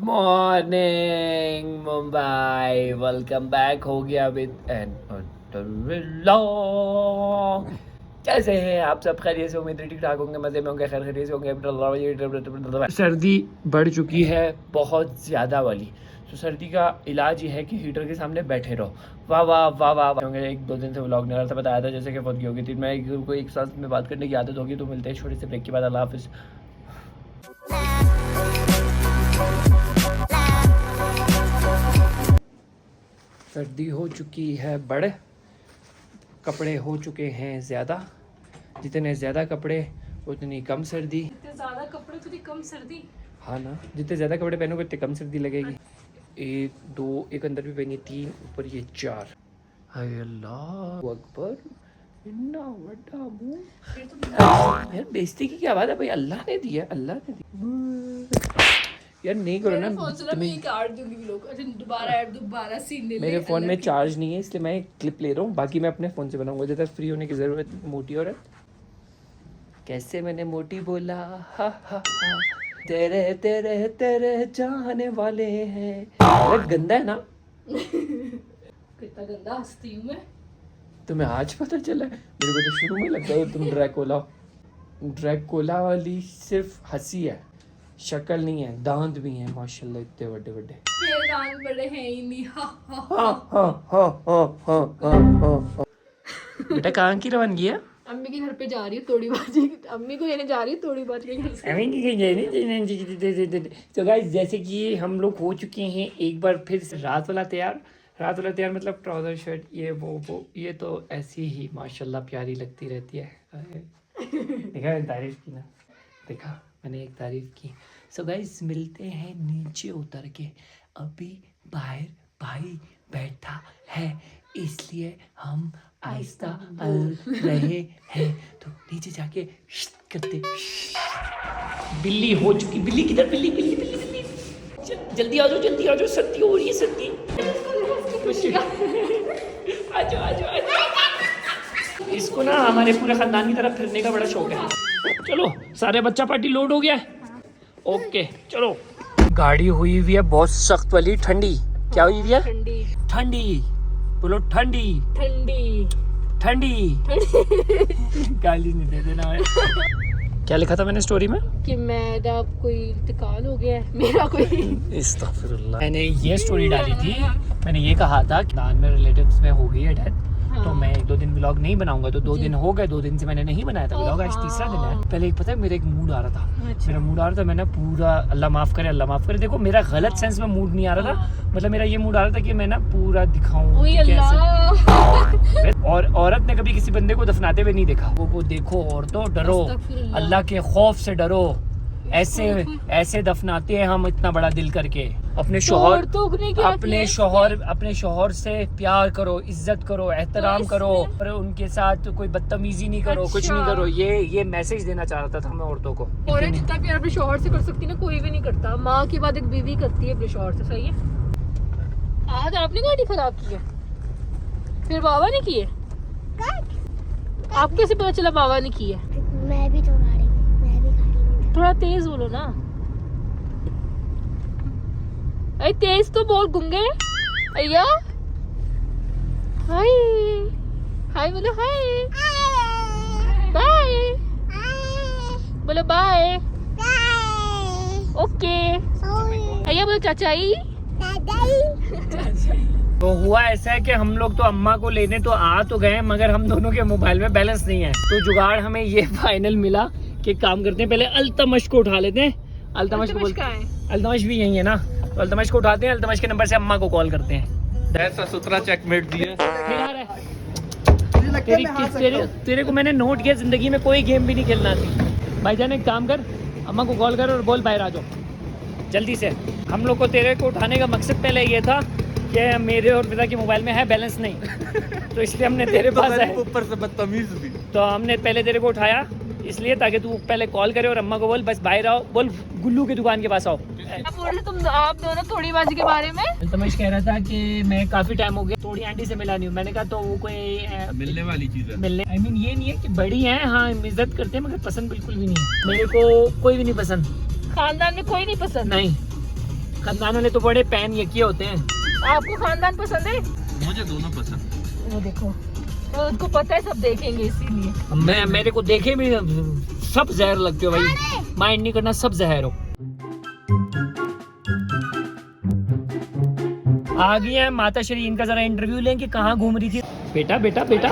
Morning Mumbai, welcome back हो गया with N vlog. कैसे हैं आप सब? खैरियत से उम्मीद है ठीक ठाक होंगे, मज़े में होंगे, खैर खैरियत से होंगे। सर्दी बढ़ चुकी है बहुत ज़्यादा वाली, तो सर्दी का इलाज ये है कि हीटर के सामने बैठे रहो। वाह वाह वाह वाह वाह। एक दो दिन से व्लॉग नहीं रहा था, बताया था जैसे कि फौत की होगी थी। मैं को एक साथ में बात करने की आदत होगी, तो मिलते हैं छोटे से ब्रेक के बाद। अल्लाह हाफिज़। सर्दी हो चुकी है बढ़, कपड़े हो चुके हैं ज़्यादा। जितने ज़्यादा कपड़े उतनी कम सर्दी। जितने ज़्यादा कपड़े उतनी कम सर्दी। हाँ ना, जितने ज़्यादा कपड़े पहनोगे उतनी कम सर्दी लगेगी। एक दो, एक अंदर भी पहनिए, 3 ऊपर ये 4। हाय अल्लाह अकबर, इतना बड़ा मुंह। यार बेइज्जती की क्या बात है भाई, अल्लाह ने दिया, अल्लाह ने दिया यार। नहीं करो ना, दोबारा सीन ले। मेरे फ़ोन में चार्ज नहीं है, इसलिए मैं क्लिप ले रहा हूँ। बाकी मैं अपने फ़ोन से बनाऊंगा, ज़्यादा फ्री होने की ज़रूरत। मोटी औरत, कैसे मैंने मोटी बोला, हा हा हा। तेरे तेरे तेरे जाने वाले हैं। अरे गंदा है ना, कितना गंदा हंसती हूँ मैं। तुम्हें आज पता चला? मेरे को तो शुरू में लगता है तुम ड्रैकोला वाली सिर्फ हंसी है, शक्ल नहीं है। दांत भी हैं माशाल्लाह, इतने बड़े बड़े। मेरे दांत बड़े हैं ही नहीं। बेटा कहाँ की रवानगी है? अम्मी के घर पे जा रही है तोड़ी बाजी, अम्मी को लेने जा रही है तोड़ी बाजी के घर से। तो गाइस, जैसे कि हम लोग हो चुके हैं एक बार फिर से रात वाला तैयार। रात वाला तैयार मतलब ट्राउजर शर्ट, ये वो ये तो ऐसी ही माशाल्लाह प्यारी लगती रहती है। देखा मैंने तारीफ की ना, देखा मैंने एक तारीफ की। सो गाइस, मिलते हैं नीचे उतर के। अभी बाहर भाई बैठा है, इसलिए हम आहिस्ता बोल रहे हैं, तो नीचे जाके करते। बिल्ली हो चुकी, बिल्ली किधर? बिल्ली बिल्ली बिल्ली बिल्ली, जल्दी आ जाओ, जल्दी आ जाओ, सर्दी हो रही है, सर्दी। आ जाओ आ जाओ आ जाओ। इसको ना हमारे पूरे खानदान की तरफ फिरने का बड़ा शौक है। चलो सारे बच्चा पार्टी लोड हो गया है, ओके चलो। गाड़ी हुई हुई है बहुत सख्त वाली, ठंडी। क्या हुई हुई है? ठंडी ठंडी, बोलो ठंडी ठंडी ठंडी। गाली नहीं दे देना है। क्या लिखा था मैंने स्टोरी में कि मेरा कोई इंतकाल हो गया है, मेरा कोई। इस्तग़फिरुल्लाह। मैंने ये स्टोरी डाली थी, मैंने ये कहा था कि दान में रिलेटिव्स में हो गई है डेथ, तो मैं 1-2 दिन व्लॉग नहीं बनाऊंगा। तो 2 दिन हो गए, 2 दिन से मैंने नहीं बनाया था व्लॉग। आज तीसरा दिन है। पहले पता है मेरा एक मूड आ रहा था, मेरा मूड आ रहा था, मैंने पूरा अल्लाह माफ़ करे, अल्लाह माफ़ करे। देखो मेरा गलत सेंस में मूड नहीं आ रहा था, मतलब मेरा ये मूड आ रहा था कि मैं ना पूरा दिखाऊं कैसे। और औरत ने कभी किसी बंदे को दफनाते हुए नहीं देखा। वो देखो औरतों, डरो, अल्लाह के खौफ से डरो। ऐसे दफनाते हैं हम इतना बड़ा दिल करके। अपने शौहर से प्यार करो, इज्जत करो, एहतराम करो, और उनके साथ कोई बदतमीजी नहीं करो, कुछ नहीं करो। ये मैसेज देना चाह रहा था मैं औरतों को। औरत जितना प्यार अपने शौहर से कर सकती है ना, कोई भी नहीं करता। माँ के बाद एक बीवी करती है अपने शौहर से, सही है। आज आपने गाड़ी खराब की है, फिर बाबा ने की है। आपको कैसे पता चला बाबा ने की है? मैं भी थोड़ा तेज बोलो ना। अरे तेज तो बोल गुंगे। अय्या हाय हाय बोलो, हाय बाय बोलो, बाय ओके। अय्या बोलो चाचाई। तो हुआ ऐसा है कि हम लोग तो अम्मा को लेने तो आ तो गए, मगर हम दोनों के मोबाइल में बैलेंस नहीं है। तो जुगाड़ हमें ये फाइनल मिला कि काम करते हैं, पहले अल्तमश को उठा लेते हैं। अल्तमश भी यही है ना, तो अल्तमश को उठाते हैं, अल्तमश के नंबर से अम्मा को कॉल करते हैं। ऐसा सुथरा चेकमेट दिया। तेरे को मैंने नोट किया, जिंदगी में कोई गेम भी नहीं खेलना थी। भाईजान एक काम कर, अम्मा को कॉल कर और बोल बाहर आ जाओ जल्दी से। हम लोग को तेरे को उठाने का मकसद पहले ये था कि मेरे और पिता के मोबाइल में है बैलेंस नहीं, तो इसलिए हमने तेरे पास है। ऊपर से बदतमीज भी, तो हमने पहले तेरे को उठाया इसलिए ताकि तू पहले कॉल करे और अम्मा को बोल बस बाहर आओ, बोल गुल्लू की दुकान के पास आओ। तुम आप दोनों थोड़ी बाजी के बारे में। अल्तमश कह रहा था कि मैं काफी टाइम हो गया थोड़ी आंटी से मिला नहीं हूँ। मैंने कहा तो वो कोई मिलने वाली चीज है, मिलने आई मीन ये नहीं है कि बड़ी है, हाँ इज्जत करते हैं, मगर पसंद बिल्कुल भी नहीं है। मेरे को कोई भी नहीं पसंद, खानदान में कोई नहीं पसंद। नहीं खानदान वाले तो बड़े पैन यकी होते हैं। आपको खानदान पसंद है? मुझे दोनों पसंद। वो देखो, तो उसको पता है सब देखेंगे इसीलिए। मेरे को देखे भी सब जहर लगते हो भाई, माइंड नहीं करना, सब जहर हो। आ गई है माता श्री, इनका जरा इंटरव्यू लें कि कहाँ घूम रही थी। बेटा बेटा बेटा,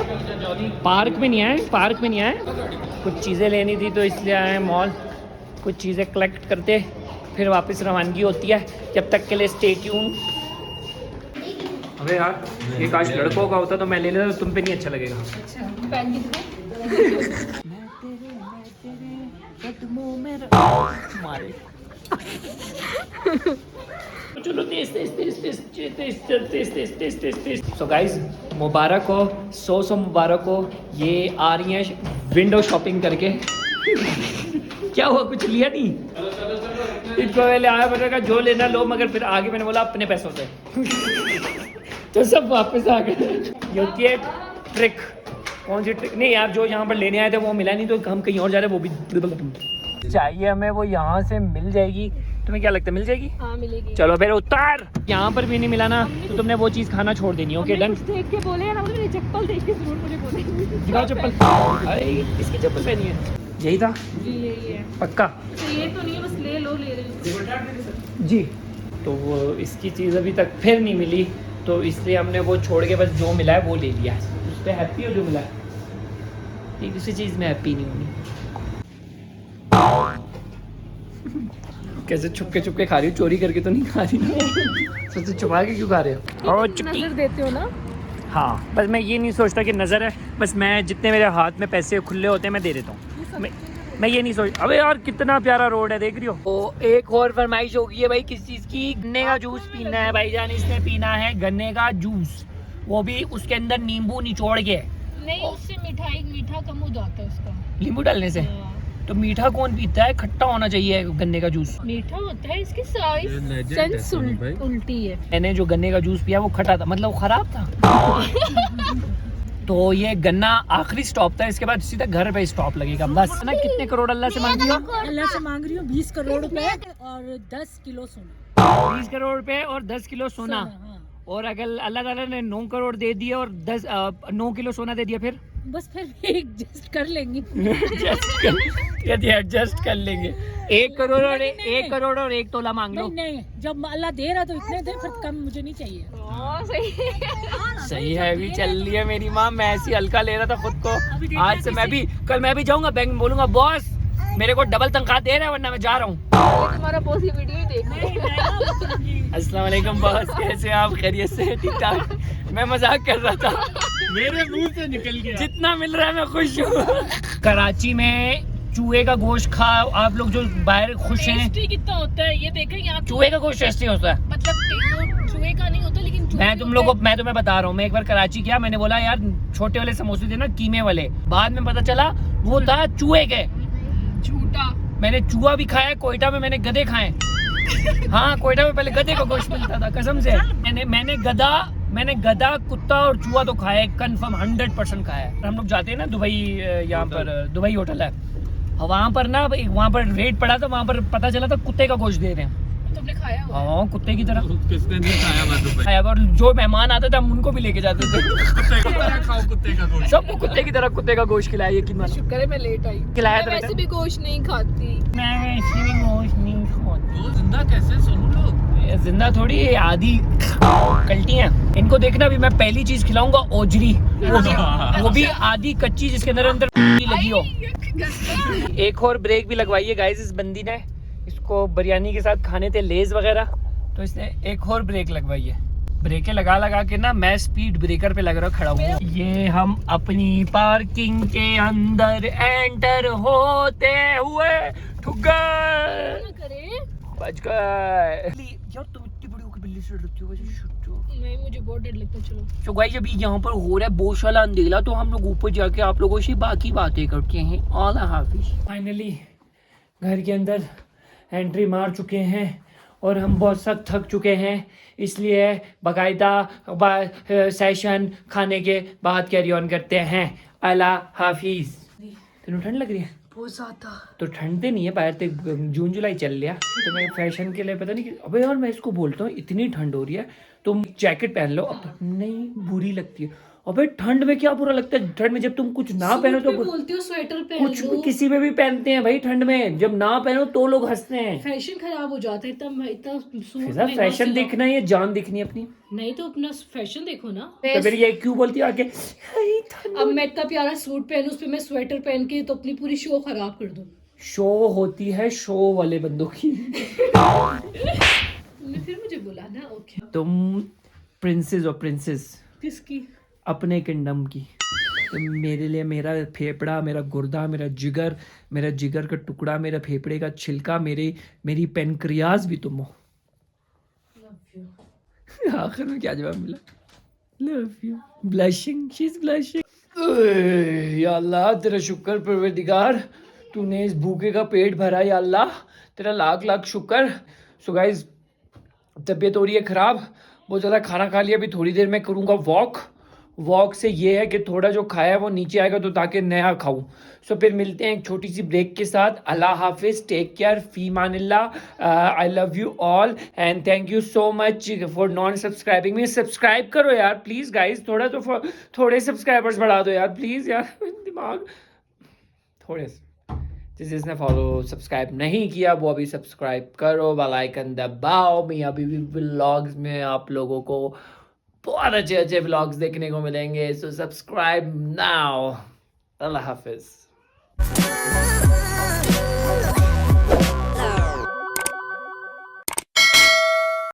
पार्क में नहीं आए, पार्क में नहीं आए, कुछ चीज़ें लेनी थी तो इसलिए आए मॉल। कुछ चीज़ें कलेक्ट करते फिर वापस रवानगी होती है, जब तक के लिए स्टे ट्यून। अबे यार, ये काश लड़कों का होता तो मैं ले लेता, तो तुम पे नहीं अच्छा लगेगा। अच्छा, पहन के दिखाओ। चलो सो गाइस, मुबारक हो, सौ मुबारक हो। ये आ रही हैं विंडो शॉपिंग करके। क्या हुआ, कुछ लिया नहीं? इनको पहले आया, मैंने कहा जो लेना लो, मगर फिर आगे मैंने बोला अपने पैसों से। तो सब वापस आ गए। ये ट्रिक, कौन सी ट्रिक? नहीं यार, जो यहाँ पर लेने आए थे वो मिला नहीं, तो हम कहीं और जा रहे हैं, वो भी चाहिए हमें, वो यहाँ से मिल जाएगी। तुम्हें क्या लगता है मिल जाएगी? हाँ मिलेगी। चलो फिर उतार। यहाँ पर भी नहीं मिला ना, तो तुमने वो चीज़ खाना छोड़ देनी। Okay done. देख के बोले ना, मुझे चप्पल देख के जरूर मुझे बोले। दिखाओ चप्पल। अरे इसकी चप्पल पहनी है, यही था जी यही है पक्का। तो ये तो नहीं है, बस ले लो, ले रहे जी। तो वो इसकी चीज़ अभी तक फिर नहीं मिली, तो इसलिए हमने वो छोड़ के बस जो मिला है वो ले लिया। उस पर हैप्पी हो जो मिला है, एक दूसरी चीज़ में हैप्पी नहीं होनी। कैसे छुपके छुपके खा रही हो? चोरी करके तो नहीं खा रही ना? सबसे छुपा के क्यों खा रहे हो? और नजर देते हो ना। हाँ, बस मैं ये नहीं सोचता कि नज़र है, बस मैं जितने मेरे हाथ में पैसे खुले होते हैं मैं दे देता हूँ। मैं ये नहीं सोच। अबे यार कितना प्यारा रोड है, देख रही हो? तो एक और फरमाइश होगी है भाई, किस चीज़ की? गन्ने का जूस पीना है भाईजान। इसने पीना है गन्ने का जूस, वो भी उसके अंदर नींबू निचोड़ के। नहीं, उससे मीठा कम हो जाता है उसका, नींबू डालने से। तो मीठा कौन पीता है? खट्टा होना चाहिए गन्ने का जूस। मीठा होता है, इसकी सारी सेंस उल्टी है। मैंने जो गन्ने का जूस पिया वो खट्टा था, मतलब खराब था। तो ये गन्ना आखिरी स्टॉप था, इसके बाद सीधा घर पे स्टॉप लगेगा बस ना। कितने करोड़ अल्लाह से मांग रही हो? अल्लाह से मांग रही हूँ 20 करोड़ रुपए और 10 किलो सोना। 20 करोड़ रुपए और 10 किलो सोना। हाँ। और अगर अल्लाह ताला ने 9 करोड़ दे दिए और 9 किलो सोना दे दिया, फिर बस फिर एडजस्ट कर लेंगे। एडजस्ट कर लेंगे। 1 करोड़ और 1 करोड़ और 1 तोला मांग लो। नहीं, जब अल्लाह दे रहा तो इतने दे, फिर कम मुझे नहीं चाहिए। सही है। अभी चल रही है मेरी माँ, मैं ऐसी हल्का ले रहा था खुद को। आज से कल मैं भी जाऊंगा बैंक में, बोलूंगा बॉस मेरे को डबल तनख्वाह दे रहे हैं, वरना मैं जा रहा हूँ। तुम्हारा बॉस ये वीडियो ही देख। अस्सलाम वालेकुम बॉस, कैसे आप? खैरियत से? ठीक ठाक। मैं मजाक कर रहा था, मेरे मुंह से निकल गया। जितना मिल रहा है मैं खुश हूँ। कराची में चूहे का गोश्त खा, आप लोग जो बाहर खुश हैं। कितना होता है ये देखें यहाँ। चूहे का गोश्त टेस्टी होता है, मतलब चूहे का नहीं होता, लेकिन मैं तुम्हें बता रहा हूँ। मैं एक बार कराची गया, मैंने बोला यार छोटे वाले समोसे थे ना, कीमे वाले। बाद में पता चला वो था चूहे के। झूठा। मैंने चूहा भी खाया, कोयटा में मैंने गधे खाए। हाँ, कोयटा में पहले गधे का गोश्त मिलता था, कसम से। मैंने गधा, कुत्ता और चूहा तो खाया है, कंफर्म 100% खाया है। हम लोग जाते हैं ना दुबई, यहाँ पर दुबई होटल है, वहाँ पर ना वहाँ पर रेट पड़ा था, वहाँ पर पता चला था कुत्ते का गोश्त दे रहे हैं। तुमने खाया हुआ? हाँ, कुत्ते की तरह। किसने नहीं खाया? मैं खाया, और जो मेहमान आते थे हम उनको भी लेके जाते थे। कुत्ते की तरह खाओ, कुत्ते का गोश्त। सबको कुत्ते की तरह कुत्ते का गोश्त खिलाया। यकीन मानो, शुक्र है मैं लेट आई। खिलाया मैं वैसे भी गोश्त नहीं खाती। मैं वैसे भी गोश्त नहीं खाती। वो जिंदा कैसे सुनो लोग? ये जिंदा थोड़ी, ये आधी कल्टी हैं। इनको देखना भी, मैं पहली चीज खिलाऊंगा ओजरी, वो भी आधी कच्ची, जिसके अंदर लगी हो। एक और ब्रेक भी लगवाई है गाइस इस बंदी ने। इसको बिरयानी के साथ खाने थे लेज वगैरह, तो इसने एक और ब्रेक लगवाई है। ब्रेकें लगा के ना मैं स्पीड ब्रेकर पे लग रहा खड़ा हूँ। ये हम अपनी पार्किंग के अंदर एंटर होते हुए ठुक गए, बच गए। यार तुम इतनी बड़ी होकर बिल्ली से डरती हो? नहीं, मुझे बहुत डर लगता है। चलो तो गाइस अभी यहाँ पर हो रहा है बहुत सारा अंधेरा, तो हम लोग ऊपर जाके आप लोगों से बाकी बातें करते हैं। अल्लाह हाफिज। फाइनली घर के अंदर एंट्री मार चुके हैं और हम बहुत सख्त थक चुके हैं, इसलिए बाकायदा सेशन खाने के बाद कैरी ऑन करते हैं। अल्लाह हाफिज। तेनों ठंड लग रही है? बहुत ज्यादा। तो ठंड नहीं है बाहर तक, जून जुलाई चल लिया तो मैं फैशन के लिए पता नहीं कि अबे यार मैं इसको बोलता हूँ इतनी ठंड हो रही है तुम जैकेट पहन लो, अब नहीं बुरी लगती है। अबे ठंड में क्या बुरा लगता है, ठंड में जब तुम कुछ ना पहनो तो बोलते हो स्वेटर पहन कुछ लो। भी किसी में भी पहनते हैं भाई, ठंड में जब ना पहनो तो लोग हंसते हैं। फैशन खराब हो जाता है इतना इतना सूट फिजा महंगा फैशन सिलाओ। देखना है या जान देखनी है अपनी? नहीं तो अपना फैशन देखो ना। तो फिर ये क्यों बोलती है आके "हाय, ठंड अब मैं इतना प्यारा सूट पहनूं उस पे मैं स्वेटर पहन के तो अपनी पूरी शो खराब कर दूं। शो होती है शो वाले बंदों की। तुमने फिर मुझे बोला ना ओके। तुम प्रिंसेस और प्रिंसेस किसकी? अपने किंगडम की। तुम मेरे लिए मेरा फेफड़ा, मेरा गुर्दा, मेरा जिगर का टुकड़ा, मेरा फेफड़े का छिलका, मेरी पेनक्रियाज भी तुम हो। आखिर में क्या जवाब मिला? Love you. Blushing, she is blushing. या अल्लाह तेरा शुक्र परवरदिगार, तूने इस भूखे का पेट भरा। या अल्लाह तेरा लाख लाख शुक्र। सो गाइस तबीयत हो रही है ख़राब, बहुत ज़्यादा खाना खा लिया, अभी थोड़ी देर में करूँगा वॉक से ये है कि थोड़ा जो खाया है वो नीचे आएगा तो ताकि नया खाऊं। सो फिर मिलते हैं एक छोटी सी ब्रेक के साथ। अल्लाह हाफिज़, टेक केयर, फी मानिल्लाह, I love you all and thank you so much for non subscribing me. Subscribe करो यार प्लीज़ गाइज, थोड़े सब्सक्राइबर्स बढ़ा दो यार प्लीज़ यार, दिमाग थोड़े से। जिसने फॉलो सब्सक्राइब नहीं किया वो अभी सब्सक्राइब करो, बेल आइकन दबाओ। मैं अभी भी व्लॉग्स में आप लोगों को बहुत अच्छे अच्छे व्लॉग्स देखने को मिलेंगे, सो सब्सक्राइब नाउ। अल्लाह हाफिज़।